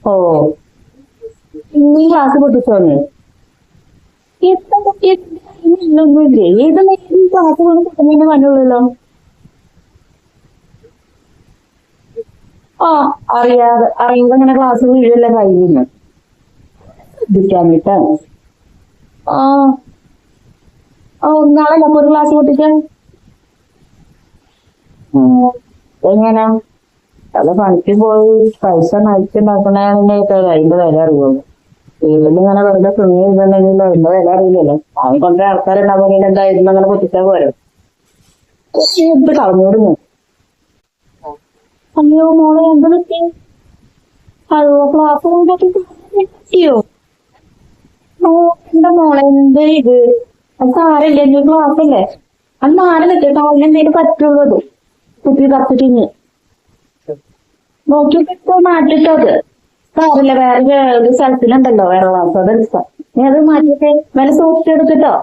ഓ, നീ ക്ലാസ് പൊട്ടിച്ചോന്ന് ഒന്നുമില്ലേ? ഏത് നേരം ക്ലാസ് കൊണ്ട് പൊട്ടുന്നതിന് പണിയുള്ളല്ലോ. ആ, അറിയാതെ അറിയുമ്പോ ഇങ്ങനെ ക്ലാസ് വീഴല്ല കയ്യിൽ നിന്ന് ശ്രദ്ധിക്കാൻ വേണ്ടിട്ടാണ്. ആ ആ, നാളെ നമ്മ ഒരു ക്ലാസ് പൊട്ടിക്കാൻ. ഉം. എങ്ങനാ അത് പണിക്ക് പോയി പൈസ നയിച്ചുണ്ടാക്കണേക്കെ അതിന്റെ വില അറിയുള്ളൂ. വീട്ടിലിങ്ങനെ വെറുതെ തുണി ഇതുണ്ടെങ്കിൽ അതിന്റെ വില അറിയില്ലല്ലോ. അവൻ കൊണ്ടേ ആൾക്കാരുണ്ടാവുമെങ്കിൽ എന്തായിരുന്നു അങ്ങനെ പൊട്ടിച്ചാൽ പോരോ. ഇത് കളഞ്ഞോടുന്നു. അയ്യോ മോളെ എന്ത് പറ്റി? അയ്യോ ക്ലാസ് പറ്റിയോ? ഓ, എന്റെ മോളെ എന്ത് ഇത്? അത് സാരല്ലേ, എന്റെ ക്ലാസ് അല്ലേ. അത് മാറി നിൽക്കട്ടോ, അതിനെന്തേലും പറ്റുള്ളൂ. അത് കുട്ടി തപ്പിട്ടിഞ്ഞ് നോക്കിയിട്ട് മാറ്റിട്ടത് സാറില്ല. വേറെ ഒരു സ്ഥലത്തിലുണ്ടല്ലോ വേറെ ക്ലാസ്, അതെടുക്കാം. നീ അത് മാറ്റിട്ട് വില സോഫ്റ്റ് എടുത്തിട്ടോ.